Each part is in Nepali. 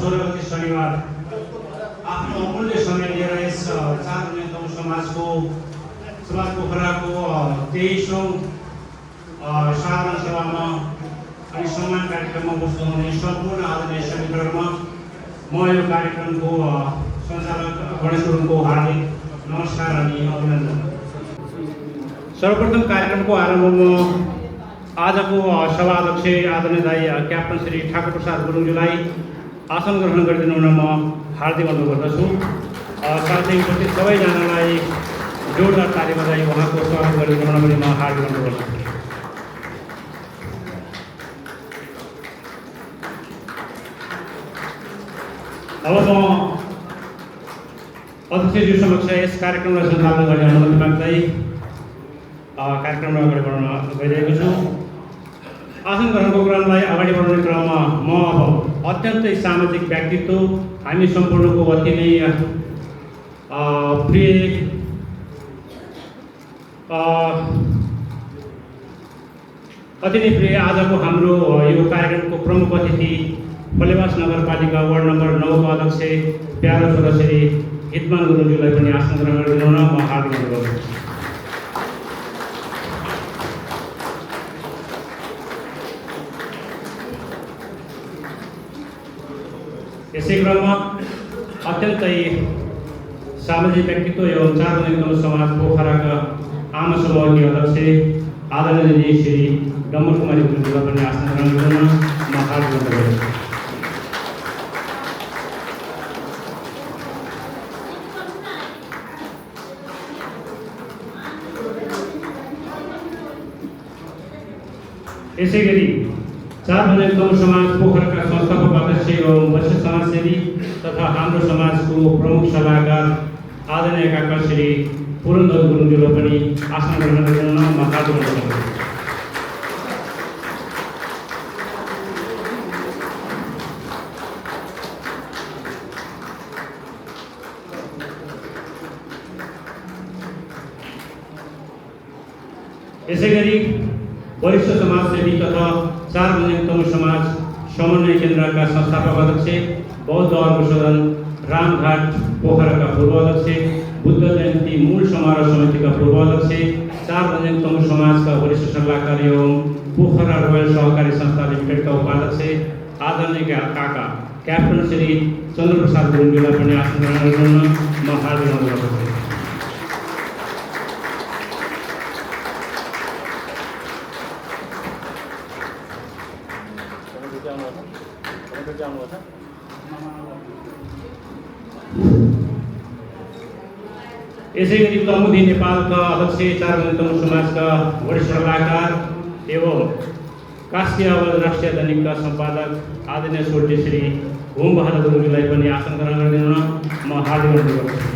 16 गते शनिबार आफ्नो अमूल्य समय लिएर यस चारजना गाउँ समाजको पोखराको 23औं साधारण सभामा अनि सम्मान कार्यक्रममा उपस्थित हुने सम्पूर्ण आदरणीय समितिहरुमा म यो कार्यक्रमको सञ्चालक गणेश गुरुङको हार्दिक नमस्कार अनि अभिनन्दन। सर्वप्रथम कार्यक्रमको आरम्भमा आजको सभाध्यक्ष आदरणीय दाइ क्याप्टन श्री ठाकुर प्रसाद गुरुङज्यूलाई आसन ग्रहण गरिदिनु हुन म हार्दिक अनुरोध गर्दछु। साथै उपस्थित सबैजनालाई जोरदार ताली बजाई उहाँको स्वागत गरिदिनु हुन पनि म हार्दिक अनुरोध गर्दछु। अब म अध्यक्षज्यू समक्ष यस कार्यक्रमलाई सञ्चालन गर्ने अनुमति माग्दै कार्यक्रमलाई अगाडि बढाउन गइरहेको छु। आसन ग्रहणको क्रमलाई अगाडि बढाउने क्रममा म अब अत्यन्तै सामाजिक व्यक्तित्व हामी सम्पूर्णको अति नै प्रिय आजको हाम्रो यो कार्यक्रमको प्रमुख अतिथि फलेवास नगरपालिका वार्ड नम्बर 9 का अध्यक्ष प्यारो छोरा श्री हितमान गुरुङज्यूलाई पनि आसन ग्रहण गरिदिनु हुन म हार्दिक अनुरोध गर्दछु। यसै क्रममा अत्यन्तै सामाजिक व्यक्तित्व एवं चारजना समाज पोखराका आमा समूहकी अध्यक्ष आदरणीय श्री डम्बर कुमारी गुरुङज्यूलाई पनि आसन ग्रहण गर्न म हार्दिक अनुरोध गर्दछु। यसै गरी चारजना गाउँ समाज पोखराका संस्थापक अध्यक्ष एवं वरिष्ठ समाजसेवी तथा हाम्रो समाजको प्रमुख सल्लाहकार आदरणीय काका श्री पुरन्दर गुरुङज्यूलाई पनि आसन ग्रहण गर्न म हार्दिक अनुरोध गर्दछु। यसै गरी वरिष्ठ समाजसेवी तथा सार्वजनिक समाज समन्वय केन्द्रका संस्थापक अध्यक्ष बौद्ध अर्घसदन रामघाट पोखराका पूर्व अध्यक्ष बुद्ध जयन्ती मूल समारोह समितिका पूर्व अध्यक्ष सार्वजनिक समाजका वरिष्ठ सल्लाहकार एवं पोखरा रोयल सहकारी संस्था लिमिटेडका उपाध्यक्ष आदरणीय काका क्याप्टन श्री चन्द्रप्रसाद गुरुङज्यूलाई पनि आसन ग्रहण गर्न म हार्दिक अनुरोध गर्दछु। यसै गरी तमुदी नेपालका अध्यक्ष चारजना समाजका वरिष्ठ सल्लाहकार एवं कास्की आवाज राष्ट्रिय दैनिकका सम्पादक आदरणीय स्वर्गीय श्री होम बहादुर गुरुङज्यूलाई पनि आसन ग्रहण गरिदिनु म हार्दिक अनुरोध गर्दछु।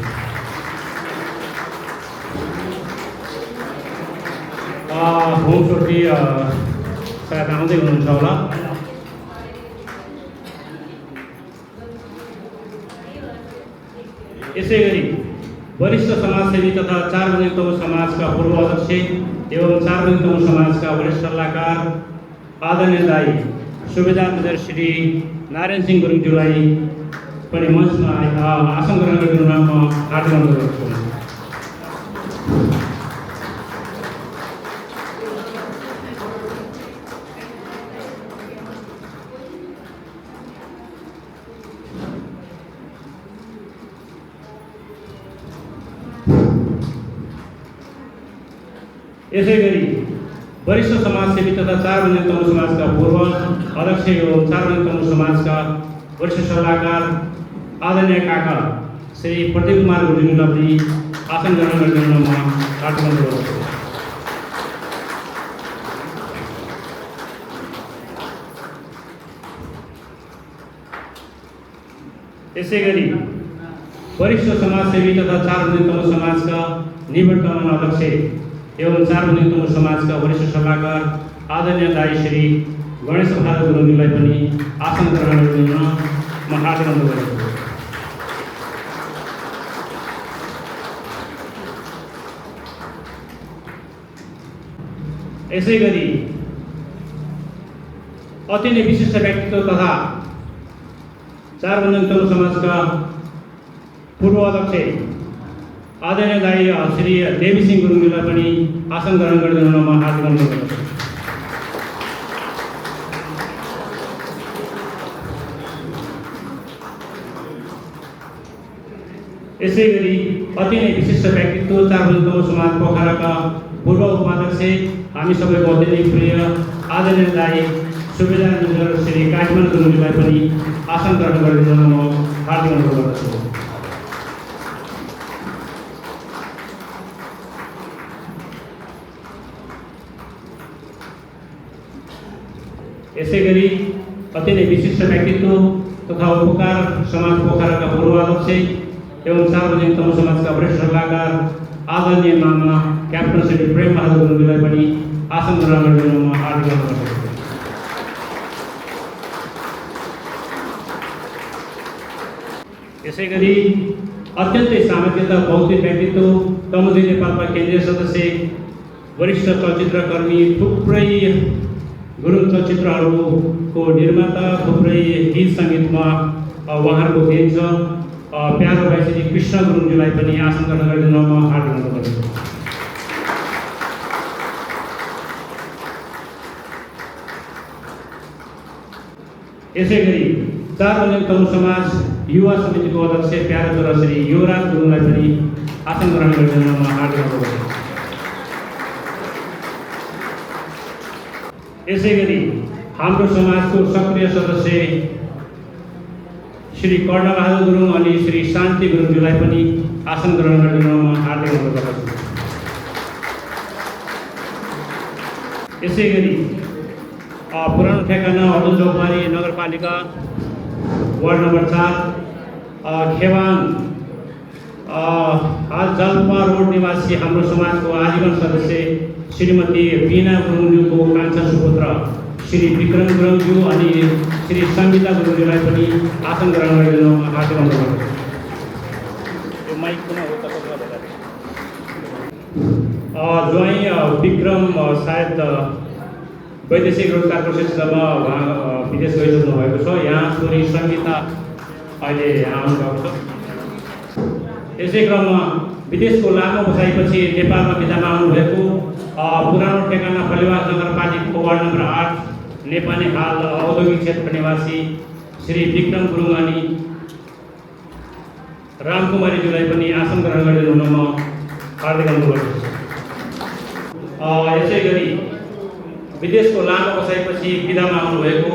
होम स्वर्गीय सायद आउँदै हुनुहुन्छ होला। यसै गरी वरिष्ठ समाजसेवी तथा चारजना समाजका पूर्व अध्यक्ष एवं चारजना समाजका वरिष्ठ सल्लाहकार आदरणीय दाइ सुबेदार मेजर श्री नारायण सिंह गुरुङज्यूलाई पनि मञ्चमा आसन ग्रहण गरिदिनु म हार्दिक अनुरोध गर्दछु। यसै गरी वरिष्ठ समाजसेवी तथा चारजना समाजका पूर्व अध्यक्ष एवं चारजना समाजका वरिष्ठ सल्लाहकार आदरणीय काका श्री प्रदीप कुमार गुरुङज्यूलाई पनि आसन ग्रहण गरिदिनु म हार्दिक अनुरोध गर्दछु। यसै गरी वरिष्ठ समाजसेवी तथा चारजना समाजका निवर्तमान अध्यक्ष एवं सार्वजनिक समाजका वरिष्ठ सल्लाहकार आदरणीय दाइ श्री गणेश बहादुर गुरुङज्यूलाई पनि आसन ग्रहण गरिदिनु म हार्दिक अनुरोध गर्दछु। यसै गरी अति नै विशिष्ट व्यक्तित्व तथा सार्वजनिक तनु समाजका पूर्व अध्यक्ष आदरणीय दाई श्री देवीसिंह गुरुङज्यूलाई पनि आसन ग्रहण गरिदिनु म हार्दिक अनुरोध गर्दछु। यसै गरी अति नै विशिष्ट व्यक्तित्व सार्वजनिक तनु समाज पोखराका पूर्व उपाध्यक्ष हामी सबैको अति नै प्रिय आदरणीय दाई सुबेदार मेजर श्री काठमाडौँ गुरुङज्यूलाई पनि आसन ग्रहण गरिदिनु म हार्दिक अनुरोध गर्दछु। यसै गरी अति नै विशिष्ट व्यक्तित्व तथा उपकार समाज पोखराका पूर्व अध्यक्ष एवं सार्वजनिक तनु समाजका वरिष्ठ सल्लाहकार आदरणीय मामा क्याप्टन श्री प्रेम बहादुर गुरुङज्यूलाई पनि आसन ग्रहण गरिदिनु म हार्दिक अनुरोध गर्दछु। यसै गरी अत्यन्तै सामर्थ्यता बौद्धिक व्यक्तित्व तमुदी नेपालका केन्द्रीय सदस्य वरिष्ठ चलचित्रकर्मी थुप्रै गुरुङ चलचित्रहरूको निर्माता थुप्रै गीत सङ्गीतमा उहाँहरूको देन छ प्यारो भाइ श्री कृष्ण गुरुङज्यूलाई पनि आसन ग्रहण गरिदिनु म हार्दिक अनुरोध गर्दछु। यसै गरी सार्वजनिक तनु समाज युवा समितिको अध्यक्ष प्यारो छोरा श्री युवराज गुरुङलाई पनि आसन ग्रहण गरिदिनु म हार्दिक अनुरोध गर्दछु। यसै गरी हाम्रो समाजको सक्रिय सदस्य श्री कर्णबहादुर गुरुङ अनि श्री शान्ति गुरुङज्यूलाई पनि आसन ग्रहण गरिदिनु म हार्दिक अनुरोध गर्दछु। यसै गरी पुरानो ठेगाना अदुल चौकबारी नगरपालिका वार्ड नम्बर 4 खेवाङ हाल जलपा रोड निवासी हाम्रो समाजको आजीवन सदस्य श्रीमती बीना गुरुङज्यूको कान्छा सुपुत्र श्री विक्रम गुरुङज्यू अनि श्री सङ्गीता गुरुङज्यूलाई पनि आसन ग्रहण गरिदिनु म हार्दिक अनुरोध गर्दछु। यो माइक कुन हो तपाईँको ज्वाइँ विक्रम सायद वैदेशिक रोजगारको सिलसिलामा उहाँ विदेश गइसक्नु भएको छ। यहाँ छोरी सङ्गीता अहिले आउनुभएको छ। यसै क्रममा विदेशको लामो बसाइपछि नेपालमा बिदामा आउनुभएको पुरानो ठेगाना फलेवास नगरपालिकाको वार्ड नम्बर 8 नेपाली हाल औद्योगिक क्षेत्र निवासी श्री विक्रम गुरुङ अनि रामकुमारीज्यूलाई पनि आसन ग्रहण गरिदिनु म हार्दिक अनुरोध गर्दछु। यसै गरी विदेशको लामो बसाइपछि बिदामा आउनुभएको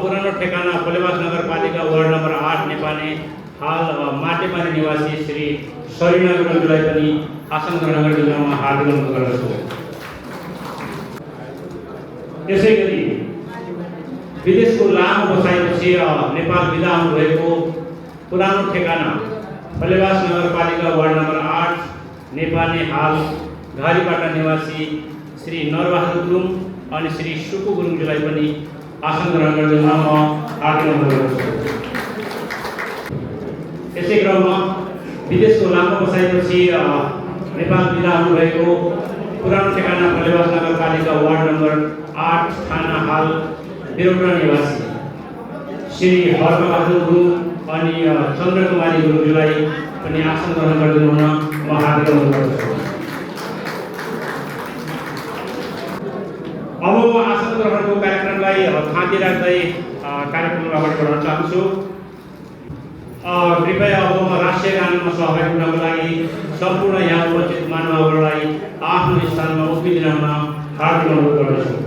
पुरानो ठेगाना फलेवास नगरपालिका वार्ड नम्बर 8 नेपाली हाल माटेपानी निवासी श्री सरिना गुरुङज्यूलाई पनि आसन ग्रहण गरिदिनु म हार्दिक अनुरोध गर्दछु। यसै गरी विदेशको लामो बसाइपछि नेपाल बिदा आउनुभएको पुरानो ठेगाना फलेवास नगरपालिका वार्ड नम्बर 8 नेपाली हाल घारीपाटा निवासी श्री नरबहादुर गुरुङ अनि श्री सुकु गुरुङज्यूलाई पनि आसन ग्रहण गरिदिनु म हार्दिक अनुरोध गर्दछु। यसै क्रममा विदेशको लामो बसाइपछि नेपाल बिदा आउनुभएको पुरानो ठेगाना फलेवास नगरपालिका वार्ड नम्बर 8 थाना हाल बिरौटा निवासी श्री हर्कबहादुर गुरुङ अनि चन्द्रकुमारी गुरुङज्यूलाई पनि आसन ग्रहण गरिदिनु म हार्दिक अनुरोध गर्दछु। अब म आसन ग्रहणको कार्यक्रमलाई थाँती राख्दै कार्यक्रम अगाडि बढाउन चाहन्छु। कृपया अब म राष्ट्रिय गानमा सहभागी हुनको लागि सम्पूर्ण यहाँ उपस्थित मानवहरूलाई आफ्नो स्थानमा उभिदिन हार्दिक अनुरोध गर्दछु।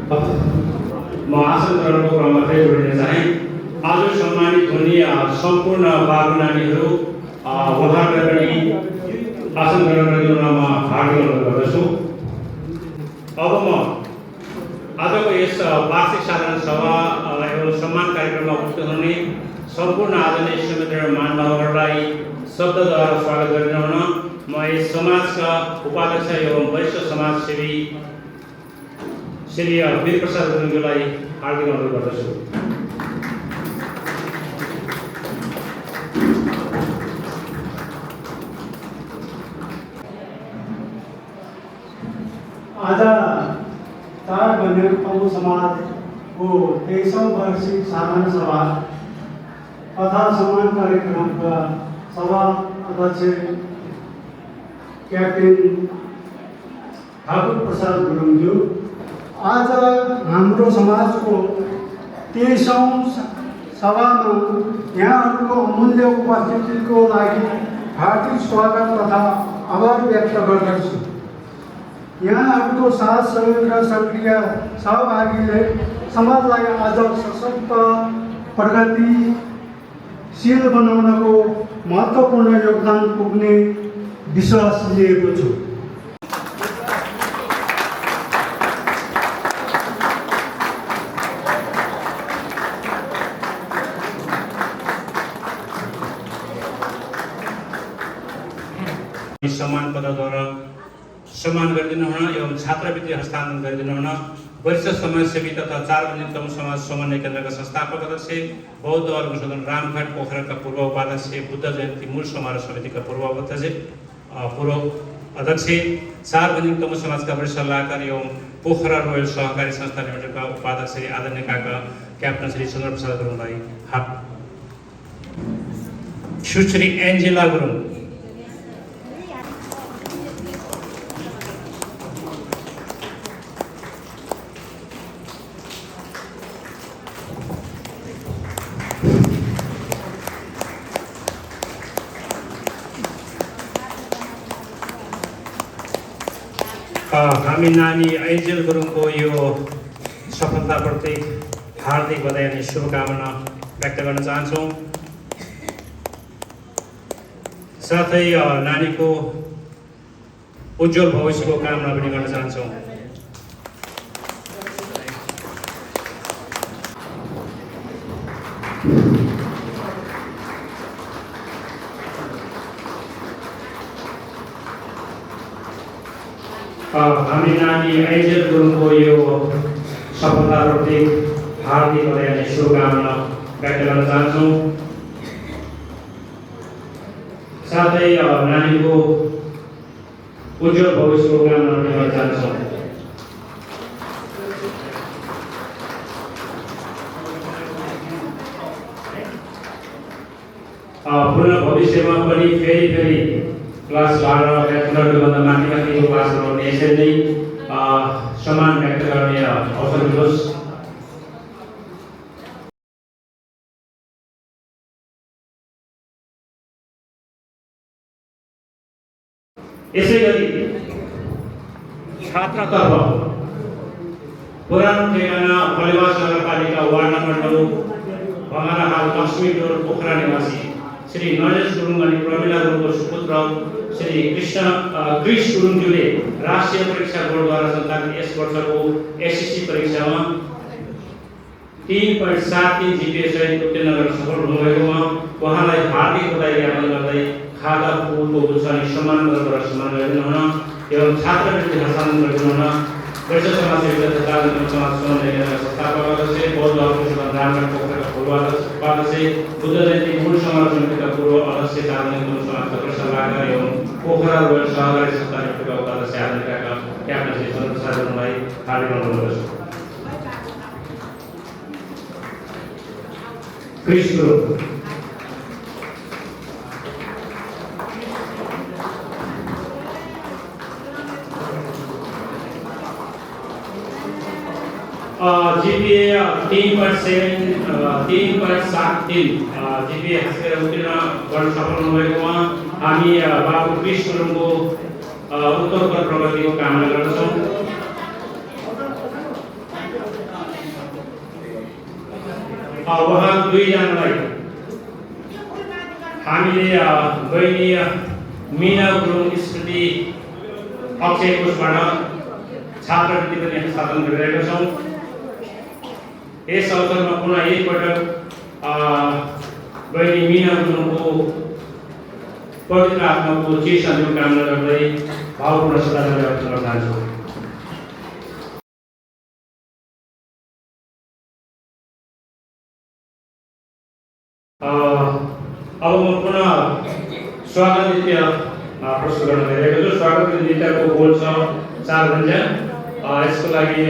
म आसन ग्रहणको क्रममा फेरि जोडिन चाहे। आज सम्मानित हुने सम्पूर्ण बाबु नानीहरू उहाँहरूलाई पनि आसन ग्रहण गरिदिन म हार्दिक अनुरोध गर्दछु। अब म आजको यस वार्षिक साधारण सभा एवं सम्मान कार्यक्रममा उपस्थित हुने सम्पूर्ण आदरणीय श्रीमती महानुभावहरूलाई शब्दद्वारा स्वागत गरिदिन हुन म यस समाजका उपाध्यक्ष एवं वरिष्ठ समाजसेवी श्री वीर प्रसाद गुरुङज्यूलाई हार्दिक अनुरोध गर्दछु। आज चार बन्यक तमु समाजको 23औं वार्षिक साधारण सभा तथा सम्मान कार्यक्रमका सभा अध्यक्ष क्याप्टेन ठाकुर प्रसाद गुरुङज्यू, आज हाम्रो समाजको 23औं सभामा यहाँहरूको अमूल्य उपस्थितिको लागि हार्दिक स्वागत तथा आभार व्यक्त गर्दछु। यहाँहरूको साथ सहयोग र सक्रिय सहभागीले समाजलाई आज सशक्त प्रगतिशील बनाउनको महत्त्वपूर्ण योगदान पुग्ने विश्वास लिएको छु। सम्मान पदद्वारा सम्मान गरिदिन हुन एवं छात्रवृत्ति हस्तान्तरण गरिदिन हुन वरिष्ठ समाजसेवी तथा 4 बन्यक तमु समाज समन्वय केन्द्रका संस्थापक अध्यक्ष बौद्ध धर्म सदन रामघाट पोखराका पूर्व उपाध्यक्ष बुद्ध जयन्ती मूल समारोह समितिका पूर्व अध्यक्ष 4 बन्यक तमु समाजका वरिष्ठ सल्लाहकार एवं पोखरा रोयल सहकारी संस्था लिमिटेडका उपाध्यक्ष आदरणीय काका क्याप्टन श्री चन्द्र प्रसाद गुरुङलाई सुश्री एन्जेला गुरुङ, हामी नानी एन्जेल गुरुङको यो सफलताप्रति हार्दिक बधाई अनि शुभकामना व्यक्त गर्न चाहन्छौँ। साथै नानीको उज्जवल भविष्यको कामना पनि गर्न चाहन्छौँ। हामी नानी एन्जेल गुरुङको यो सफलताप्रति हार्दिक बधाई अनि शुभकामना व्यक्त गर्न चाहन्छौँ। साथै नानीको उज्जवल भविष्यको कामना पनि गर्न चाहन्छौँ। पुनः भविष्यमा पनि फेरि क्लास 12 या पुनर्विभन्दा माथिको क्लासमा आउने यसरी नै सम्मान व्यक्त गर्ने अवसर दिनुहोस्। यसै गरी छात्रतर्फ पुरानो ठेगाना फलेवास नगरपालिका वार्ड नम्बर 9 भङ्गाराहाल लक्ष्मी टोल पोखरा निवासी श्री नरेश गुरुङ अनि प्रमिला गुरुङको सुपुत्र श्री क्रिश गुरुङज्यूले राष्ट्रिय परीक्षा बोर्डद्वारा सञ्चालित यस वर्षको एसएससी परीक्षामा 3.73 जीपीए सहित उत्तीर्ण गर्न सफल हुनुभएकोमा उहाँलाई हार्दिक बधाई ज्ञापन गर्दै खादा फुलको गुच्छ अनि सम्मान पत्रद्वारा सम्मान गरिदिनु हुन एवं छात्रवृत्ति हस्तान्तरण गरिदिनु हुन वरिष्ठ समाजसेवी तथा समाज समन्वय केन्द्रका संस्थापक अध्यक्ष बौद्ध धर्म सदन रामघाट पोखराका पूर्व उपाध्यक्ष बुद्ध जयन्ती मूल समारोह समितिका पूर्व अध्यक्ष आदरणीय समाजका वरिष्ठ सल्लाहकार एवं पोखरा रोयल सहकारी संस्था लिमिटेडका उपाध्यक्ष आदरणीय काका क्याप्टन श्री चन्द्र प्रसाद गुरुङलाई हार्दिक अनुरोध गर्दछु। क्रिश गुरुङ, जीपीए 3.73 जीपीए हासिल उत्तीर्ण गर्न सफल हुनुभएकोमा हामी बाबु क्रिश गुरुङको उत्तरोत्तर प्रगतिको कामना गर्दछौँ। उहाँ दुईजनालाई हामीले बहिनी मीना गुरुङ स्मृति अक्षय कोषबाट छात्रवृत्ति पनि हस्तान्तरण गरिरहेका छौँ। यस अवसरमा पुनः एकपटक बहिनी मीना गुरुङको पवित्र आत्माको चिर शान्तिको कामना गर्दै भावपूर्ण श्रद्धाञ्जली अर्पण गर्न चाहन्छु। अब म पुनः स्वागत नृत्य प्रस्तुत गर्न गइरहेको छु। स्वागत नृत्यको बोल छ 4 व्यञ्जन। यसको लागि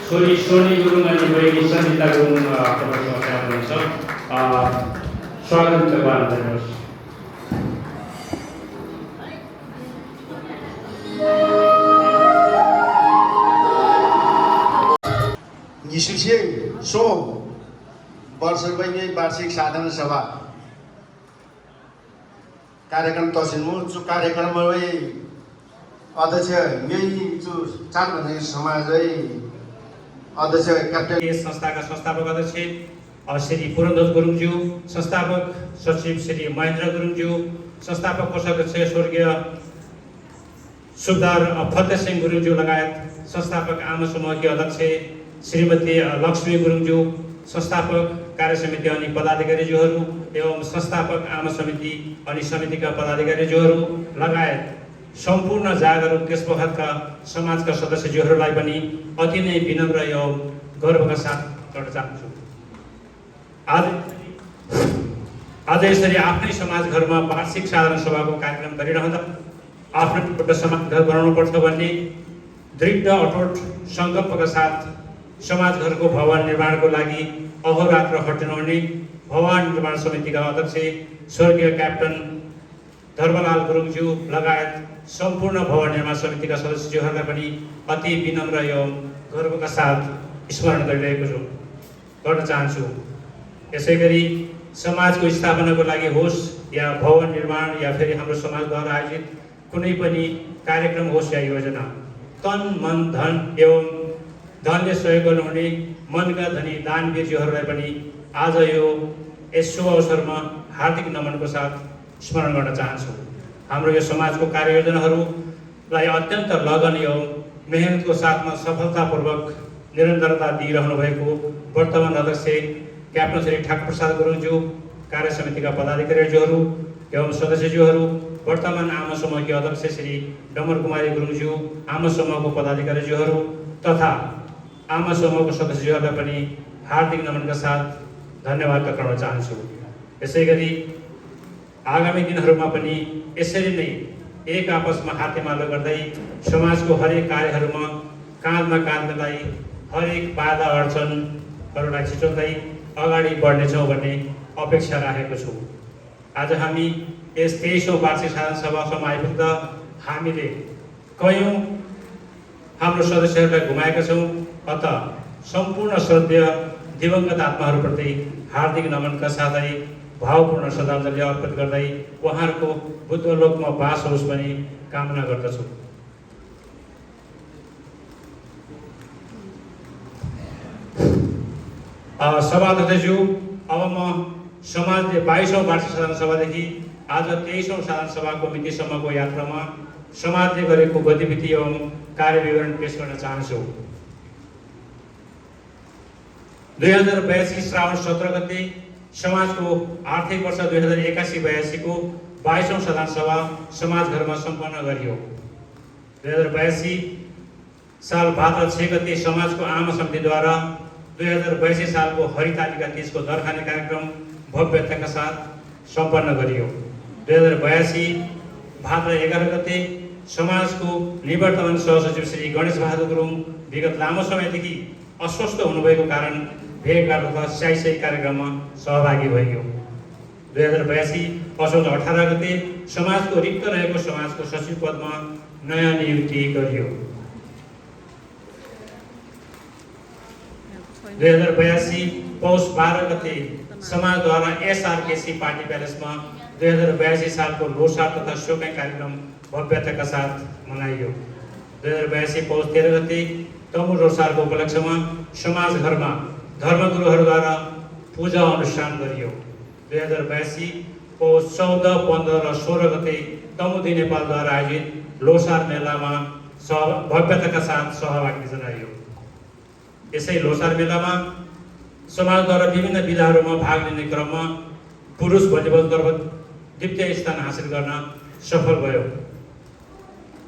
छोरी सोनी गुरुङ अनि बहिनी सन्जिता गुरुङ तपाईँसँग तयार हुनुहुन्छ। स्वागत नृत्यको आरम्भ गर्नुहोस्। 27वर्षकै वार्षिक साधारण सभा कार्यक्रम तसिन्मु जो कार्यक्रम अध्यक्ष यही जो 4 भन्ने समाजै अध्यक्ष क्याप्टेन यस संस्थाका संस्थापक अध्यक्ष श्री पुरन्दर गुरुङज्यू, संस्थापक सचिव श्री महेन्द्र गुरुङज्यू, संस्थापक कोषाध्यक्ष स्वर्गीय सुबदार फतेह सिंह गुरुङज्यू लगायत संस्थापक आमा समूहकी अध्यक्ष श्रीमती लक्ष्मी गुरुङज्यू, संस्थापक कार्य समिति अनि पदाधिकारीज्यूहरू एवं संस्थापक आमा समिति अनि समितिका पदाधिकारीज्यूहरू लगायत सम्पूर्ण जागरुक देशभरका समाजका सदस्यज्यूहरूलाई पनि अति नै विनम्र एवं गर्वका साथ गर्न चाहन्छु। आज यसरी आफ्नै समाज घरमा वार्षिक साधारण सभाको कार्यक्रम गरिरहँदा आफ्नो एउटा समाज घर बनाउनुपर्छ भन्ने दृढ अटुट सङ्कल्पका साथ समाज घरको भवन निर्माणको लागि अहोरात्र हट्नुहुने भवन निर्माण समितिका अध्यक्ष स्वर्गीय क्याप्टन धर्मलाल गुरुङज्यू लगायत सम्पूर्ण भवन निर्माण समितिका सदस्यज्यूहरूलाई पनि अति विनम्र एवं गर्वका साथ स्मरण गरिरहेको गर्न चाहन्छु। यसै गरी समाजको स्थापनाको लागि होस् या भवन निर्माण या फेरि हाम्रो समाजद्वारा आयोजित कुनै पनि कार्यक्रम होस् या योजना, तन मन धन एवं धनले सहयोग गर्नुहुने मनका धनी दानवीरज्यूहरूलाई पनि आज यस शुभ अवसरमा हार्दिक नमनको साथ स्मरण गर्न चाहन्छु। हाम्रो यो समाजको कार्ययोजनाहरूलाई अत्यन्त लगन एवं मेहनतको साथमा सफलतापूर्वक निरन्तरता दिइरहनु भएको वर्तमान अध्यक्ष क्याप्टन श्री ठाकुर प्रसाद गुरुङज्यू, कार्य समितिका पदाधिकारीज्यूहरू एवं सदस्यज्यूहरू, वर्तमान आमा समूहकी अध्यक्ष श्री डमर कुमारी गुरुङज्यू, आमा समूहको पदाधिकारीज्यूहरू तथा आमा समूहको सदस्यज्यूहरूलाई पनि हार्दिक नमनका साथ धन्यवाद टक्राउन चाहन्छु। यसै गरी आगामी दिनहरूमा पनि यसरी नै एक आपसमा हातेमालो गर्दै समाजको हरेक कार्यहरूमा काँधमा काँध मिलाई हरेक बाधा अडचनहरूलाई छिटोल्दै अगाडि बढ्नेछौँ भन्ने अपेक्षा राखेको छु। आज हामी यस 23औं वार्षिक साधारण सभासम्म आइपुग्दा हामीले कयौँ हाम्रो सदस्यहरूलाई गुमाएका छौँ। अत सम्पूर्ण श्रद्धेय दिवंगत आत्माहरूप्रति हार्दिक नमनका साथै भावपूर्ण श्रद्धाञ्जली अर्पित गर्दै उहाँहरूको बुद्धलोकमा वास होस् भनी कामना गर्दछु। सभाध्यक्षज्यू, अब म समाजले 22औं वार्षिक साधारण सभादेखि आज 23औं साधारण सभाको मितिसम्मको यात्रामा समाजले गरेको गतिविधि एवं कार्यविवरण पेश गर्न चाहन्छु। 2082 श्रावण 17 गते समाजको आर्थिक वर्ष 2081-82 को 22औं साधारण सभा समाज घरमा सम्पन्न गरियो। 2082 साल भाद्र 6 गते समाजको आमा समितिद्वारा 2082 सालको हरितालिका तीजको दरखाने कार्यक्रम भव्यताका साथ सम्पन्न गरियो। 2082 भाद्र 11 गते समाजको निवर्तमान सहसचिव श्री गणेश बहादुर गुरुङ विगत लामो समयदेखि अस्वस्थ हुनुभएको कारण भेटघाट तथा स्याही कार्यक्रममा सहभागी भइयो। 2082 असोज 18 गते समाजको रिक्त रहेको समाजको सचिव पदमा नयाँ नियुक्ति गरियो। 2082 पौष 12 गते समाजद्वारा एसआरकेसी पार्टी प्यालेसमा 2082 सालको लोसार तथा शोकाई कार्यक्रम भव्यताका साथ मनाइयो। 2082 पौष 13 गते तमु लोसारको उपलक्ष्यमा समाज घरमा धर्मगुरुहरूद्वारा पूजा अनुष्ठान गरियो। 2082 पौष 14, 15 र 16 गते तमुदी नेपालद्वारा आयोजित लोसार मेलामा भव्यताका साथ सहभागी जनाइयो। यसै लोसार मेलामा समाजद्वारा विभिन्न विधाहरूमा भाग लिने क्रममा पुरुष भलिबल तर्फ द्वितीय स्थान हासिल गर्न सफल भयो।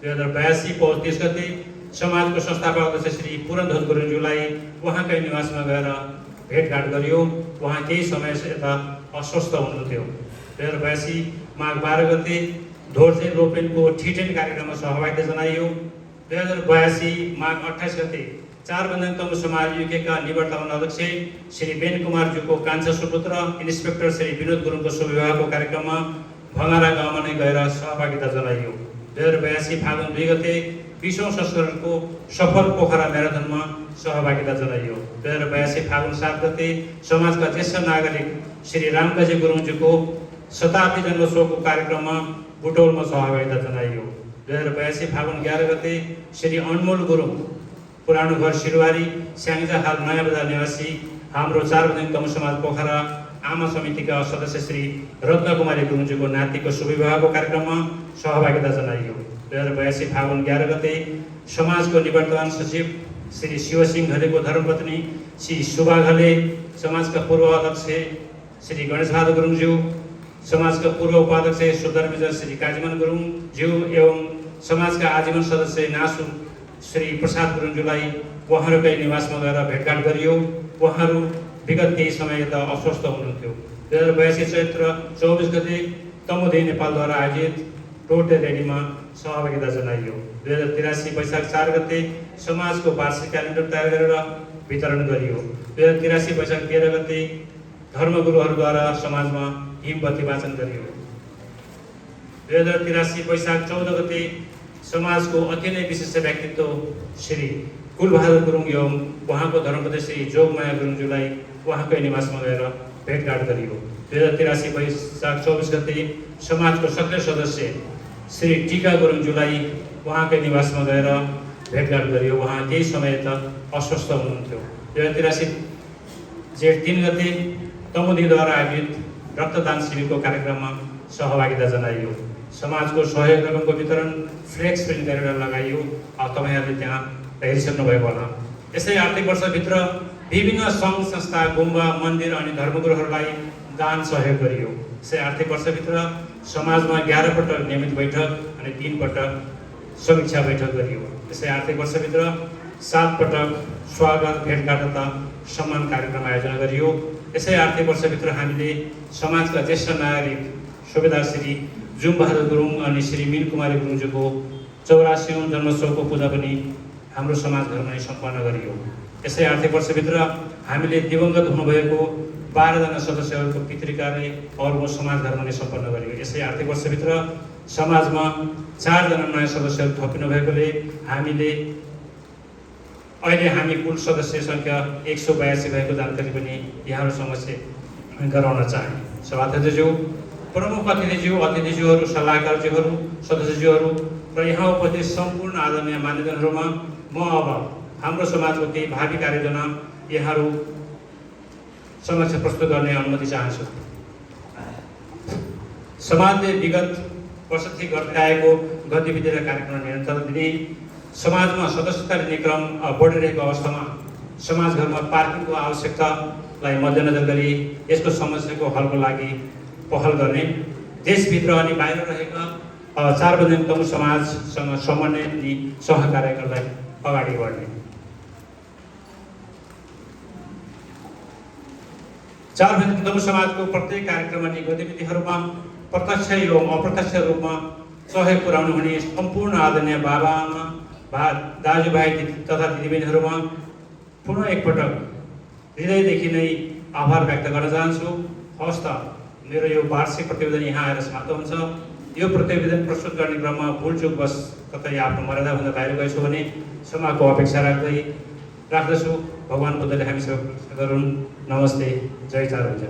2082 पौष 30 गते समाजको संस्थापक अध्यक्ष श्री पुरनध्वज गुरुङज्यूलाई उहाँकै निवासमा गएर भेटघाट गरियो। उहाँ केही समयसम्म यता अस्वस्थ हुनुहुन्थ्यो। 2082 माघ 12 गते धोर्जे लोपेनको ठिटेन कार्यक्रममा सहभागिता जनाइयो। 2082 माघ 28 गते चारबन्धन तमु समाज युकेका निवर्तमान अध्यक्ष श्री बेन कुमारज्यूको कान्छा सुपुत्र इन्सपेक्टर श्री विनोद गुरुङको शुभविवाहको कार्यक्रममा भङ्गारा गाउँमा नै गएर सहभागिता जनाइयो। 2082 फागुन 2 गते 20औं संस्करणको सफल पोखरा म्याराथनमा सहभागिता जनाइयो। 2082 फागुन 7 गते समाजका ज्येष्ठ नागरिक श्री रामकाजी गुरुङज्यूको शताब्दी जन्मोत्सवको कार्यक्रममा बुटौलमा सहभागिता जनाइयो। 2082 फागुन 11 गते श्री अनमोल गुरुङ पुरानो घर सिरुवारी स्याङ्जा हाल नयाँ बजार निवासी हाम्रो चारबन्धन तमु समाज पोखरा आमा समितिका सदस्य श्री रत्नकुमारी गुरुङज्यूको नातिको शुभविवाहको कार्यक्रममा सहभागिता जनाइयो। 2082 फागुन 11 गते समाजको निवर्तमान सचिव श्री शिवसिंह घलेको धर्मपत्नी श्री सुभा घले, समाजका पूर्व अध्यक्ष श्री गणेशबहादुर गुरुङज्यू, समाजका पूर्व उपाध्यक्ष सुधर्मेजर श्री काजीमन गुरुङज्यू एवं समाजका आजीवन सदस्य नासु श्री प्रसाद गुरुङज्यूलाई उहाँहरूकै निवासमा गएर भेटघाट गरियो। उहाँहरू विगत केही समय यता अस्वस्थ हुनुहुन्थ्यो। 2082 चैत्र 24 गते तमुदी नेपालद्वारा आयोजित टोटे रेलीमा सहभागिता जनाइयो। 2083 वैशाख 4 गते समाजको वार्षिक क्यालेन्डर तयार गरेर वितरण गरियो। 2083 वैशाख 13 गते धर्मगुरुहरूद्वारा समाजमा हिमबत्ती वाचन गरियो। 2083 वैशाख 14 गते समाजको अति नै विशिष्ट व्यक्तित्व श्री कुलबहादुर गुरुङ एवं उहाँको धर्मपत्नी श्री जोगमाया गुरुङज्यूलाई उहाँकै निवासमा गएर भेटघाट गरियो। 2083 वैशाख 24 गते समाजको सक्रिय सदस्य श्री टिका गुरुङज्यूलाई उहाँकै निवासमा गएर भेटघाट गरियो। उहाँ केही समय त अस्वस्थ हुनुहुन्थ्यो। 2083 जेठ 3 गते तमुदीद्वारा आयोजित रक्तदान शिविरको कार्यक्रममा सहभागिता जनाइयो। समाजको सहयोग रकमको वितरण फ्लेक्स प्रिन्ट गरेर लगाइयो। तपाईँहरूले त्यहाँ हेरिसक्नु भएको होला। यसै आर्थिक वर्षभित्र विभिन्न सङ्घ संस्था, गुम्बा, मन्दिर अनि धर्मगुरुहरूलाई दान सहयोग गरियो। यसै आर्थिक वर्षभित्र समाजमा 11 पटक नियमित बैठक अनि 3 पटक समीक्षा बैठक गरियो। यसै आर्थिक वर्षभित्र 7 पटक स्वागत, भेटघाट तथा सम्मान कार्यक्रम आयोजना गरियो। यसै आर्थिक वर्षभित्र हामीले समाजका ज्येष्ठ नागरिक सुबेदार श्री जुमबहादुर गुरुङ अनि श्री मीन कुमारी गुरुङज्यूको 84औं जन्मोत्सवको पूजा पनि हाम्रो समाज घरमा नै सम्पन्न गरियो। यसै आर्थिक वर्षभित्र हामीले दिवंगत हुनुभएको 12 जना सदस्यहरूको पितृकार्य अरूको समाज घरमा नै सम्पन्न गरियो। यसै आर्थिक वर्षभित्र समाजमा 4 जना नयाँ सदस्यहरू थपिनु भएकोले हामीले अहिले हामी कुल सदस्य सङ्ख्या 182 भएको जानकारी पनि यहाँहरू समक्ष गराउन चाहे। सभाध्यक्षज्यू, प्रमुख अतिथिज्यूहरू, सल्लाहकारज्यूहरू, सदस्यज्यूहरू र यहाँ उपस्थित सम्पूर्ण आदरणीय मान्यजनहरूमा म अब हाम्रो समाजको केही भावी कार्ययोजना यहाँहरू समक्ष प्रस्तुत गर्ने अनुमति चाहन्छु। समाजले विगत वर्षदेखि गर्दै आएको गतिविधि र कार्यक्रम निरन्तर दिने, समाजमा सदस्यता लिने क्रम बढिरहेको अवस्थामा समाजघरमा पार्किङको आवश्यकतालाई मध्यनजर गरी यसको समस्याको हलको लागि पहल गर्ने, देशभित्र अनि बाहिर रहेका चारबन्धन तमु समाजसँग समन्वय अनि सहकार्यलाई अगाडि बढ्ने, चारबन्धन तमु समाजको प्रत्येक कार्यक्रम अनि गतिविधिहरूमा प्रत्यक्ष एवं अप्रत्यक्ष रूपमा सहयोग पुर्याउनु हुने सम्पूर्ण आदरणीय बाबाआमा, दाजुभाइ तथा दिदीबहिनीहरूमा पुनः एकपटक हृदयदेखि नै आभार व्यक्त गर्न चाहन्छु। हवस् त, मेरो यो वार्षिक प्रतिवेदन यहाँ आएर समाप्त हुन्छ। यो प्रतिवेदन प्रस्तुत गर्ने क्रममा भुलचुक बस कतै आफ्नो मर्यादाभन्दा बाहिर गएछु भने क्षमाको अपेक्षा राख्दछु। भगवान् बुद्धले हामी सबैको गरून्। नमस्ते, जय चारभुजा।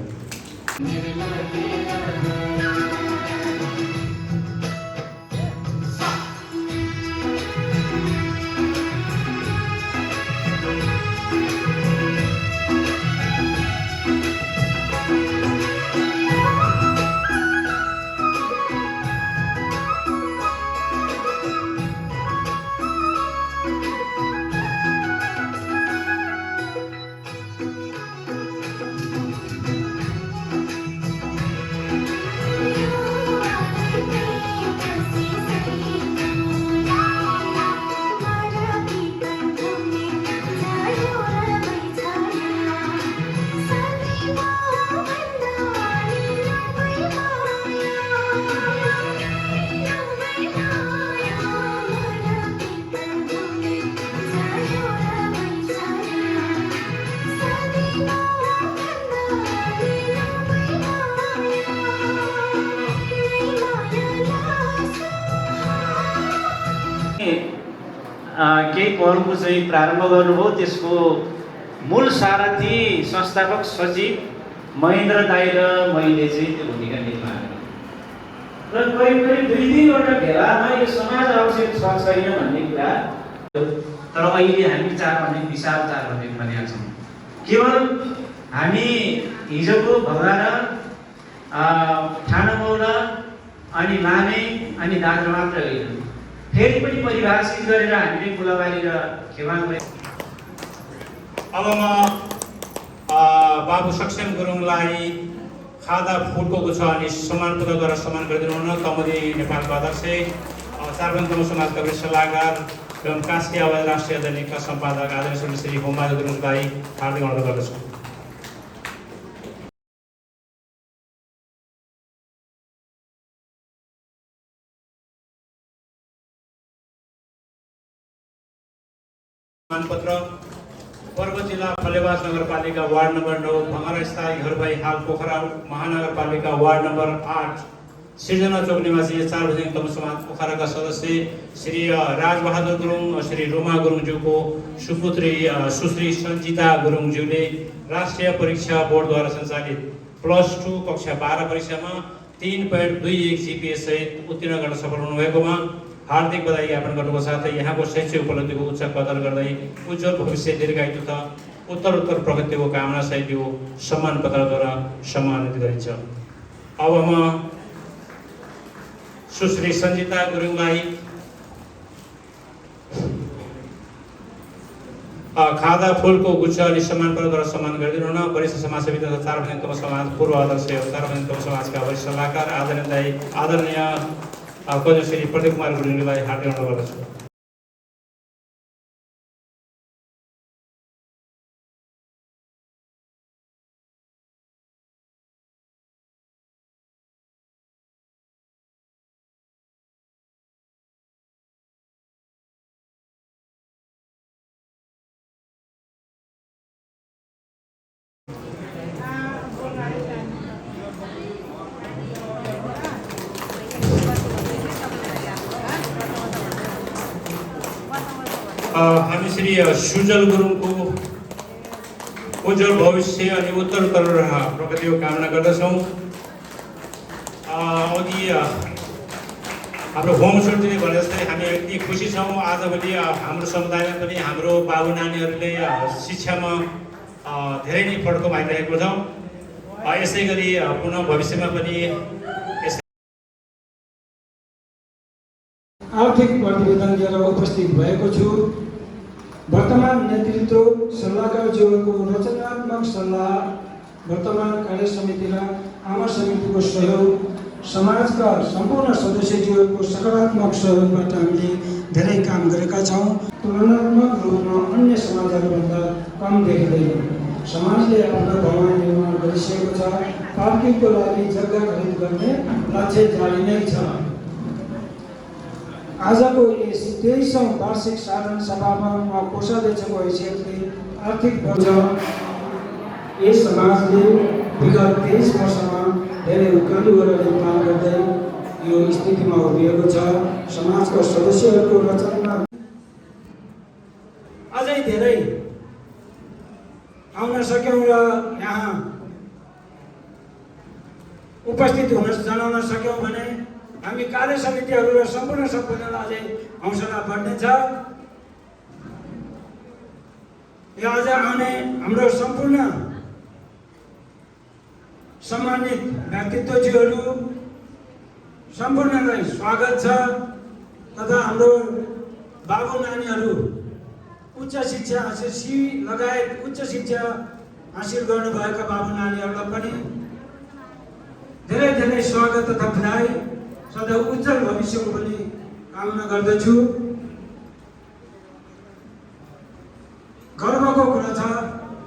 केही पहलको चाहिँ प्रारम्भ गर्नुभयो। त्यसको मूल सारथी संस्थापक सचिव महेन्द्र दाई र मैले चाहिँ त्यो भूमिका निर्वाह गरेँ र करिब करिब 2-3वटा भेलामा यो समाज आवश्यक छ छैन भन्ने कुरा। तर अहिले हामी 4 भन्ने विशाल 4 भन्ने भनेका छौँ। केवल हामी हिजोको भगवाना ठानामौला अनि लामे अनि दाद्रा मात्र होइन, फेरि पनि परिभाषित गरेर हामीले कुलाबारी र खेवाङ। अब म बाबु सक्षम गुरुङलाई खादा फुलको गुच्छा अनि सम्मान पत्रद्वारा सम्मान गरिदिनु हुन। कमोदी नेपालको अध्यक्ष, चारबन्धमा समाजका वरिष्ठ सल्लाहकार एवं कास्की आवाज राष्ट्रिय दैनिकका सम्पादक आदरणीय श्री होमबहादुर गुरुङलाई हार्दिक अनुरोध गर्दछु। पत्र पर्वत जिल्ला फलेवास नगरपालिका वार्ड नम्बर 9 भङ्गरा स्थायी घरबाई हाल पोखरा महानगरपालिका वार्ड नम्बर 8 सिर्जना चौक निवासी 4 बजे तम समाज पोखराका सदस्य श्री राजबहादुर गुरुङ श्री रोमा गुरुङज्यूको सुपुत्री सुश्री सञ्जिता गुरुङज्यूले राष्ट्रिय परीक्षा बोर्डद्वारा सञ्चालित +2 कक्षा 12 परीक्षामा 3.21 GPA सहित उत्तीर्ण गर्न सफल हुनुभएकोमा हार्दिक बधाई ज्ञापन गर्नुको साथै यहाँको शैक्षिक उपलब्धिको उच्च कदर गर्दै उज्जवल भविष्य दीर्घायु तथा उत्तरोत्तर प्रगतिको कामना सहित यो सम्मान पत्रद्वारा सम्मानित गरिन्छ। अब म सुश्री सञ्जिता गुरुङलाई खादा फुलको गुच्छा अनि सम्मान पत्रद्वारा सम्मान गरिदिनु हुन। वरिष्ठ समाजसेवी तथा सार्वजनिक समाज पूर्व अध्यक्ष एवं सार्वजनिक समाजका वरिष्ठ सल्लाहकार आदरणीय श्री प्रदीप कुमार गुरुङलाई हार्दिक अनुरोध गर्दछु। हामी श्री सुजल गुरुङको उज्जवल भविष्य अनि उत्तरोत्तर प्रगतिको कामना गर्दछौँ। अघि हाम्रो होम सुरजीले भने जस्तै हामी यति खुसी छौँ आजभोलि हाम्रो समुदायमा पनि हाम्रो बाबु नानीहरूले शिक्षामा धेरै नै फड्को पाइरहेको छौँ। यसै गरी पुनः भविष्यमा पनि आर्थिक प्रतिवेदन लिएर उपस्थित भएको छु। वर्तमान नेतृत्व सल्लाहकारज्यूको रचनात्मक सल्लाह, वर्तमान कार्य समिति र आमा समितिको सहयोग, समाजका सम्पूर्ण सदस्यज्यूहरूको सकारात्मक सहयोगबाट हामीले धेरै काम गरेका छौँ। तुलनात्मक रूपमा अन्य समाजहरूभन्दा कम देखिँदैन। समाजले आफ्नो भवन निर्माण गरिसकेको छ। पार्किङको लागि जग्गा खरिद गर्ने लक्ष्य जारी नै छ। आजको यस 23औं वार्षिक साधारण सभामा म कोषाध्यक्षको हैसियतले आर्थिक वर्ष यस समाजले विगत 23 वर्षमा धेरै उकालीबाट निर्माण गर्दै यो स्थितिमा उभिएको छ। समाजका सदस्यहरूको रचना अझै धेरै आउन सक्यौँ र यहाँ उपस्थित हुन जनाउन सक्यौँ भने हामी कार्य समितिहरू र सम्पूर्ण सबैजनालाई अझै हौसला बढ्नेछ। यो आज आउने हाम्रो सम्पूर्ण सम्मानित व्यक्तित्वज्यूहरू सम्पूर्णलाई स्वागत छ तथा हाम्रो बाबु नानीहरू उच्च शिक्षा एसएससी लगायत उच्च शिक्षा हासिल गर्नुभएका बाबु नानीहरूलाई पनि धेरै धेरै स्वागत तथा बधाई, सदा उज्जवल भविष्यको पनि कामना गर्दछु। गर्वको कुरा छ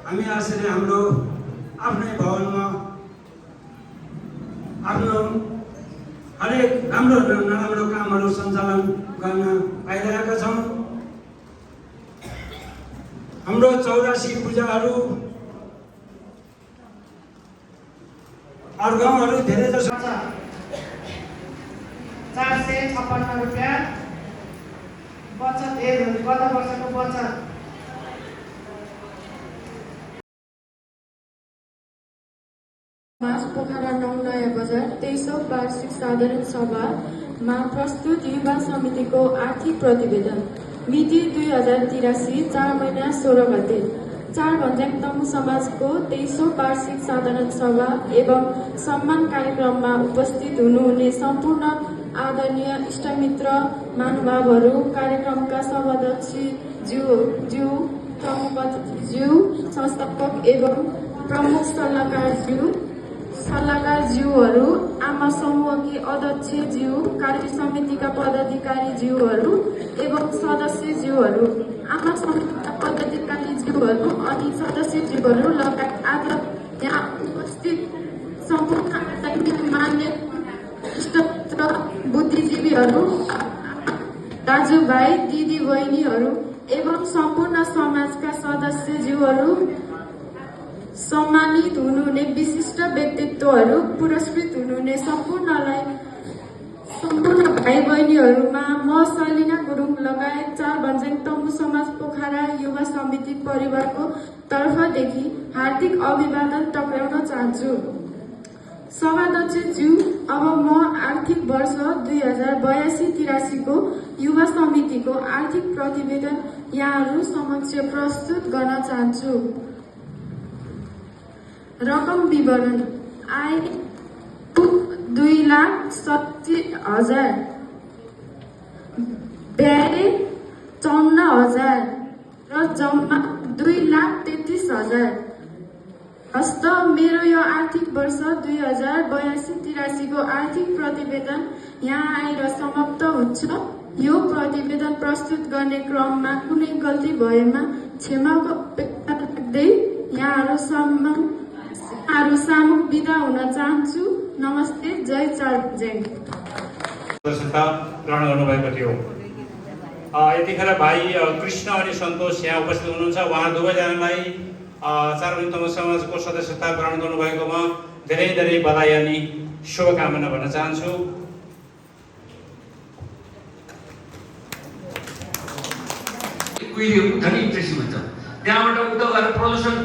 हामी यसरी हाम्रो आफ्नै भवनमा आफ्नो हरेक राम्रो नराम्रो कामहरू सञ्चालन गर्न पाइरहेका छौँ। हाम्रो 84 पूजाहरू अरू गाउँहरू धेरै जसो 456 रुपैयाँ बचत गत वर्षको बचत पोखरा 9 नयाँ बजार 23औं वार्षिक साधारण सभामा प्रस्तुत युवा समितिको आर्थिक प्रतिवेदन मिति 2083 4 महिना 16 गते 4 भन्ज्याङ तमु समाजको 23औं वार्षिक साधारण सभा एवं सम्मान कार्यक्रममा उपस्थित हुनुहुने सम्पूर्ण आदरणीय इष्टमित्र महानुभावहरू, कार्यक्रमका सभाध्यक्ष ज्यू, प्रमुखज्यू, संस्थापक एवं प्रमुख सल्लाहकारज्यूहरू, आमा समूहकी अध्यक्षज्यू, कार्य समितिका पदाधिकारीज्यूहरू एवं सदस्यज्यूहरू, आमा समूहका पदाधिकारीज्यूहरू अनि सदस्यज्यूहरू लगायत आज यहाँ उपस्थित सम्पूर्ण मान्य इष्टमित्र बुद्धिजीवीहरू, दाजुभाइ दिदी बहिनीहरू एवं सम्पूर्ण समाजका सदस्यज्यूहरू, सम्मानित हुनुहुने विशिष्ट व्यक्तित्वहरू, पुरस्कृत हुनुहुने सम्पूर्ण भाइ बहिनीहरूमा म सलिना गुरुङ लगायत 4 भन्ज्याङ तमु समाज पोखरा युवा समिति परिवारको तर्फदेखि हार्दिक अभिवादन टक्राउन चाहन्छु। सभाध्यक्षज्यू, अब म आर्थिक वर्ष 2082-83 को युवा समितिको आर्थिक प्रतिवेदन यहाँहरू समक्ष प्रस्तुत गर्न चाहन्छु। रकम विवरण: आय 2,70,000, व्यय 54,000 र जम्मा 2,33,000। हस्त मेरो यो आर्थिक वर्ष 2082-83 को आर्थिक प्रतिवेदन यहाँ आएर समाप्त हुन्छ। यो प्रतिवेदन प्रस्तुत गर्ने क्रममा कुनै गल्ती भएमा क्षमाको अपेक्षा राख्दै यहाँहरू सामु बिदा हुन चाहन्छु। नमस्ते, जय चारभुजेङ। ग्रहण गर्नुभएको थियो। यतिखेर भाइ कृष्ण अनि सन्तोष यहाँ उपस्थित हुनुहुन्छ। उहाँ दुवैजनालाई 4 भन्ज्याङ तमु समाजको सदस्यता ग्रहण गर्नुभएकोमा धेरै धेरै बधाई अनि शुभकामना भन्न चाहन्छु। धनी इन्ट्रेस्ट भन्छ, त्यहाँबाट उता गएर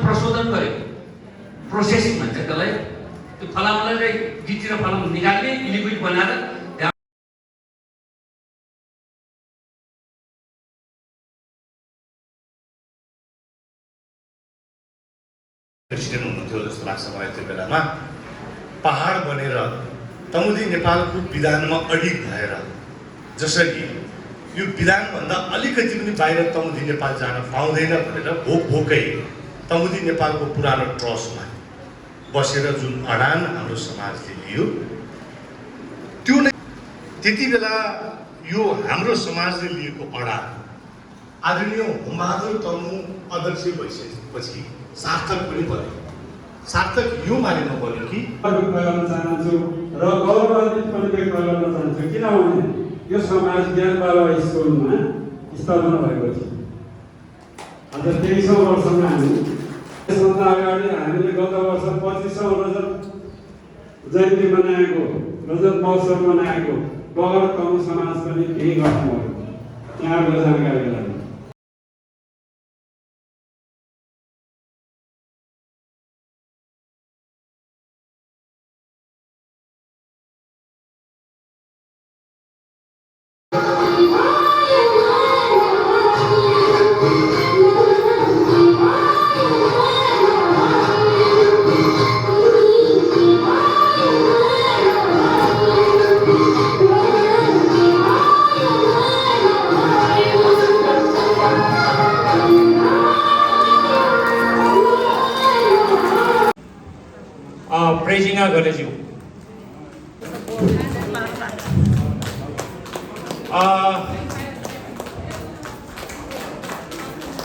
प्रशोधन गरे, प्रोसेसिङ भन्छ त्यसलाई। त्यो फलामलाई चाहिँ जितिर फलाम निकाल्ने, लिक्विड बनाएर प्रेसिडेन्ट हुनुहुन्थ्यो जस्तो लाग्छ मलाई त्यो बेलामा। पहाड बनेर तमुदी नेपालको विधानमा अडिग भएर, जसरी यो विधानभन्दा अलिकति पनि बाहिर तमुदी नेपाल जान पाउँदैन भनेर भोकै तमुदी नेपालको पुरानो ट्रस्टमा बसेर जुन अडान हाम्रो समाजले लियो, त्यो नै त्यति बेला यो हाम्रो समाजले लिएको अडान आदरणीय होमबहादुर तमु अध्यक्ष भइसकेपछि सार्थक पनि बन्यो। सार्थक यो मानेमा बन्यो कि गर्न चाहन्छु र गौरवान्वित पनि व्यक्त गर्न चाहन्छु, किनभने यो समाज ज्ञानबाबा स्कुलमा स्थापना भएको थियो। आज 23औं वर्षमा यसभन्दा अगाडि हामीले गत वर्ष 25औं रजत जयन्ती मनाएको, रजत महोत्सव मनाएको बगर तमु समाज पनि केही गर्नुभयो। यहाँहरूको जानकारीको लागि प्रेजिना घलेज्यू,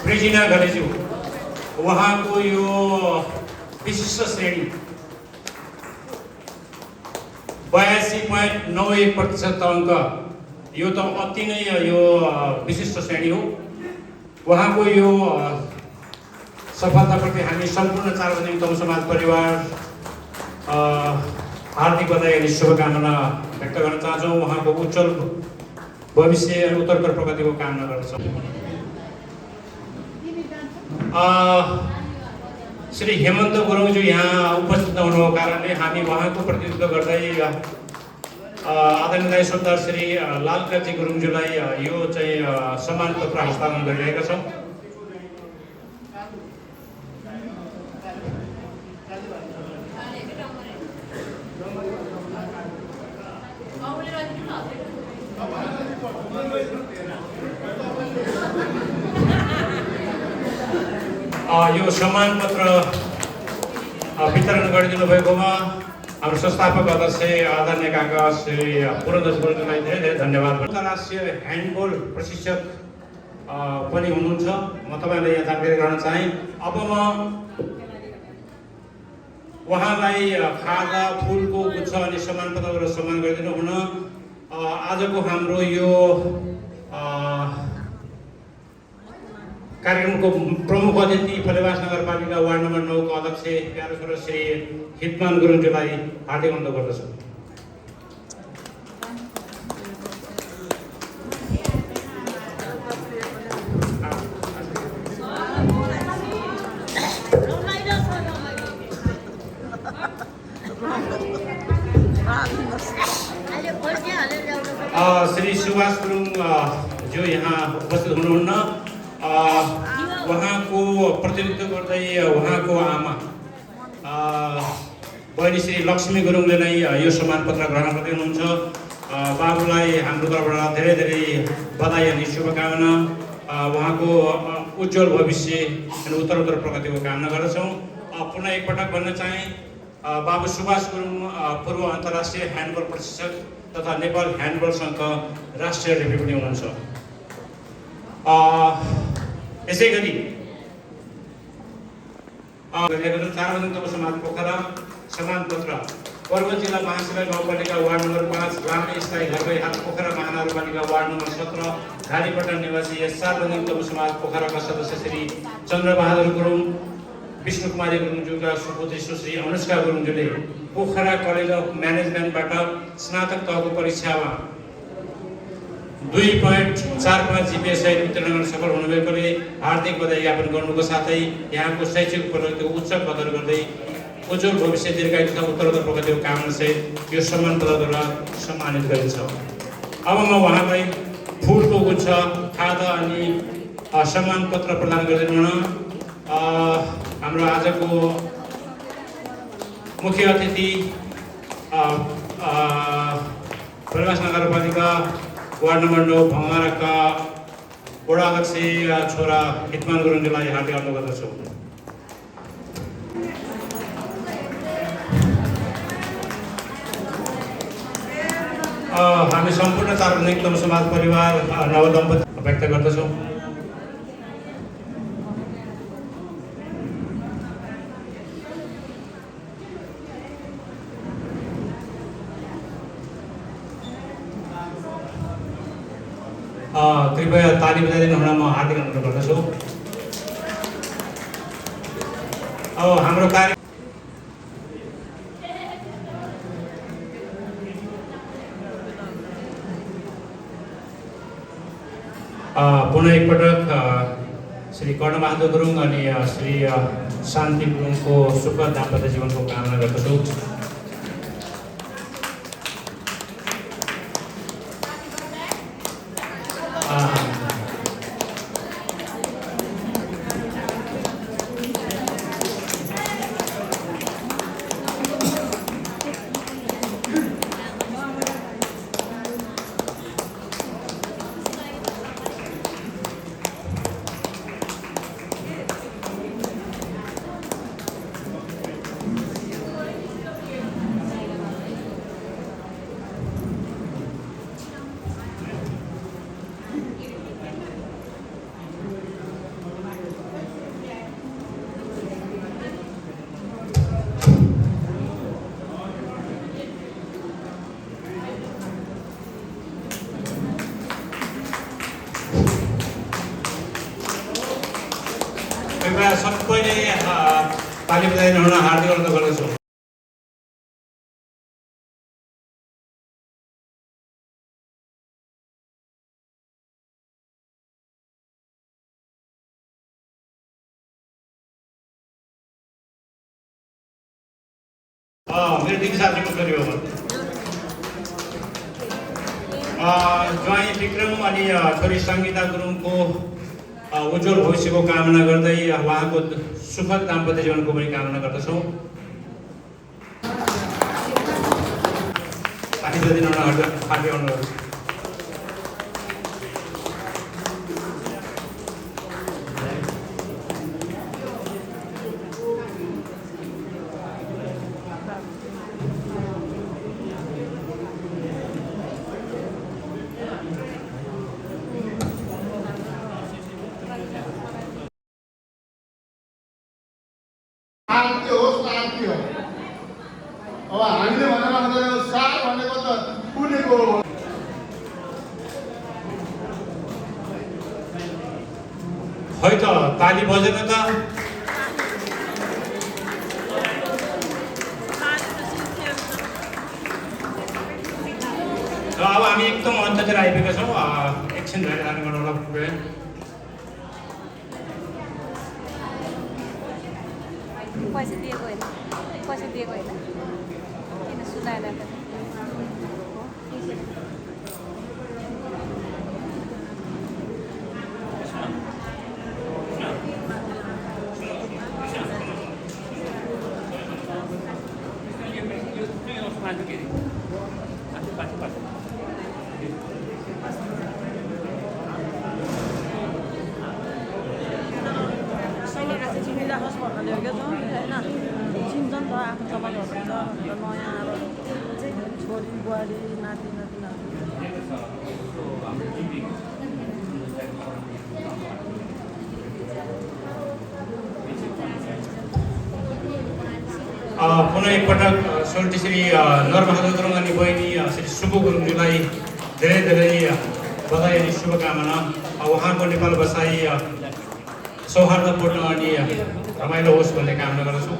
प्रेजिना घलेज्यू, उहाँको यो विशिष्ट श्रेणी 82.90% अङ्क, यो त अति नै यो विशिष्ट श्रेणी हो। उहाँको यो सफलताप्रति हामी सम्पूर्ण 4 भन्ज्याङ तमु समाज परिवार हार्दिक बधाई अनि शुभकामना व्यक्त गर्न चाहन्छौँ। उहाँको उज्जवल भविष्य उत्तरोत्तर प्रगतिको कामना गर्दछौँ। श्री हेमन्त गुरुङज्यू यहाँ उपस्थित नहुनुको कारणले हामी उहाँको प्रतिनिधित्व गर्दै आदरणीय सरदार श्री लालकाजी गुरुङज्यूलाई यो चाहिँ सम्मान पत्र हस्तान्तरण गरिरहेका छौँ। यो सम्मान पत्र वितरण गरिदिनु भएकोमा हाम्रो संस्थापक अध्यक्ष आदरणीय काका श्री पुरन्दर गुरुङलाई धेरै धेरै धन्यवाद। अन्तर्राष्ट्रिय ह्यान्डबल प्रशिक्षक पनि हुनुहुन्छ। म तपाईँलाई यहाँ जानकारी गराउन चाहेँ। अब म उहाँलाई खादा फुलको गुच्छ अनि सम्मान पत्रबाट सम्मान गरिदिनु हुन आजको हाम्रो यो कार्यक्रमको प्रमुख अतिथि फलेवास नगरपालिका वार्ड नम्बर 9 को अध्यक्ष प्यारो छोरा श्री हितमान गुरुङज्यूलाई हार्दिक अनुरोध गर्दछु। श्री सुभाष गुरुङ जो यहाँ उपस्थित हुनुहुन्न, उहाँको प्रतिनिधित्व गर्दै उहाँको आमा बहिनी श्री लक्ष्मी गुरुङले नै यो सम्मान पत्र ग्रहण गर्दै हुनुहुन्छ। बाबुलाई हाम्रो तर्फबाट धेरै धेरै बधाई अनि शुभकामना। उहाँको उज्जवल भविष्य अनि उत्तरोत्तर प्रगतिको कामना गर्दछौँ। पुनः एकपटक भन्न चाहेँ, बाबु सुभाष गुरुङ पूर्व अन्तर्राष्ट्रिय ह्यान्डबल प्रशिक्षक तथा नेपाल ह्यान्डबल सङ्घका राष्ट्रिय रेफ्री पनि हुनुहुन्छ। यसै गरी सार्वजनिक तब समाज पोखरा सम्मान पत्र पर्वत जिल्ला महाशिला गाउँपालिका वार्ड नम्बर 5 ग्रामीण स्थायी घरकै हात पोखरा महानगरपालिका वार्ड नम्बर 17 घारीपटन निवासी यस सार्वजनिक तब समाज पोखराका सदस्य श्री चन्द्रबहादुर गुरुङ, विष्णु कुमारी गुरुङज्यूका सुपुत्री सुश्री अनुष्का गुरुङज्यूले पोखरा कलेज अफ म्यानेजमेन्टबाट स्नातक तहको परीक्षामा 2.45 GPA सहित उत्तीर्ण गर्न सफल हुनुभएकोले हार्दिक बधाई ज्ञापन गर्नुको साथै यहाँको शैक्षिक उपलब्धिको उच्च कदर गर्दै उज्जवल भविष्य दीर्घायु तथा उत्तरोत्तर प्रगतिको कामना सहित यो सम्मान पत्रद्वारा सम्मानित गरिन्छ। अब म उहाँलाई फुलको गुच्छ, खादा अनि सम्मान पत्र प्रदान गरिदिनु हुन हाम्रो आजको मुख्य अतिथि फलेवास नगरपालिका वार्ड नम्बर 9 भङ्गाराका वडा अध्यक्ष छोरा हितमान गुरुङज्यूलाई हार्दिक अनुरोध गर्दछु। हामी सम्पूर्ण सार्वजनिक तब समाज परिवार नवदम्पति व्यक्त गर्दछौँ। कृपया ताली बजाइदिनु हुन म हार्दिक अनुरोध गर्दछु। अब हाम्रो कार्य पुनः एकपटक श्री कर्णबहादुर गुरुङ अनि श्री शान्ति गुरुङको सुखद दाम्पत्य जीवनको कामना गर्दछु। सबैले ताली बजाइदिनु हुन हार्दिक अनुरोध गर्दछु। मेरो दिन साथीको छोरी हो ज्वाइँ विक्रम अनि छोरी सङ्गीता गुरुङको उज्जवल भविष्यको कामना गर्दै उहाँको सुखद दाम्पत्य जीवनको पनि कामना गर्दछौँ। आरती होस् आरती हो। अब हामीले भनेर हुँदैन, सार भनेको त पुनेको हो। खै त ताली बजेन त। र अब हामी एकदम अन्ततिर आइपुगेका छौँ। एकछिन धैर्य धारण गर्नु होला कृपया। पैसा दिएको होइन किन सुनाएर छोरी बुहारी नाति नातिना पुनः एकपटक सोल्टी श्री नरबहादुर गुरुङ अनि बहिनी श्री शुभ गुरुङज्यूलाई धेरै धेरै बधाई अनि शुभकामना। उहाँको नेपाल बसाई सौहार्दपूर्ण अनि रमाइलो होस् भन्ने कामना गर्दछु।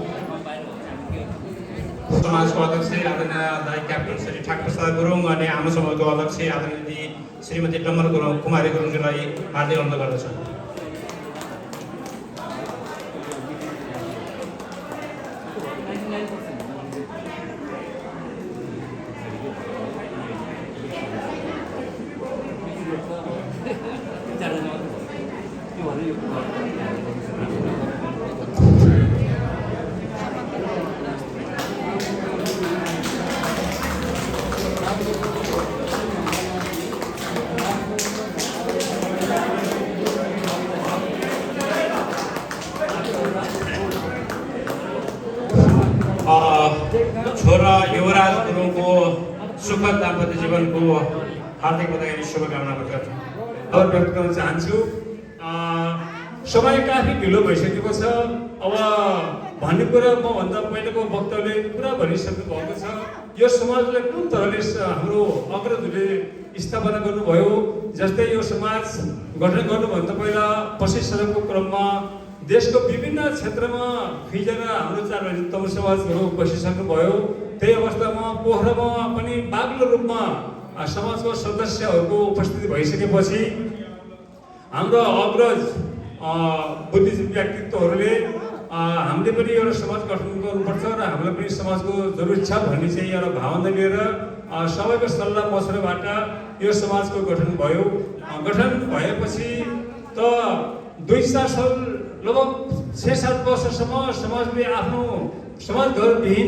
समाजको अध्यक्ष आदरणीय दाई क्याप्टन श्री ठाकुर प्रसाद गुरुङ अनि आमा समूहको अध्यक्ष आदरणीय श्रीमती डम्बर गुरुङ कुमारी गुरुङज्यूलाई हार्दिक अनुरोध गर्दछु। छोरा युवराज गुरुङको सुखद दाम्पत्य जीवनको हार्दिक बधाई अनि शुभकामना व्यक्त गर्न चाहन्छु। समय काफी ढिलो भइसकेको छ। अब भन्ने कुरा म भन्दा पहिलेको वक्ताले पुरा भनिसक्नु भएको छ। यो समाजलाई कुन तरहले हाम्रो अग्रजहरूले स्थापना गर्नुभयो, जस्तै यो समाज गठन गर्नुभन्दा पहिला 25 सालको क्रममा देशको विभिन्न क्षेत्रमा फिजेर हाम्रो 4 तम समाजहरू बसिसक्नुभयो। त्यही अवस्थामा पोखरामा पनि बाक्लो रूपमा समाजको सदस्यहरूको उपस्थिति भइसकेपछि हाम्रो अग्रज बुद्धिजीवी व्यक्तित्वहरूले हामीले पनि एउटा समाज गठन गर्नुपर्छ र हामीलाई पनि समाजको जरुरत छ भन्ने चाहिँ एउटा भावना लिएर सबैको सल्लाह मशवराबाट यो समाजको गठन भयो। गठन भएपछि त 2-4 साल लगभग 6-7 वर्षसम्म समाजले आफ्नो समाज घरविहीन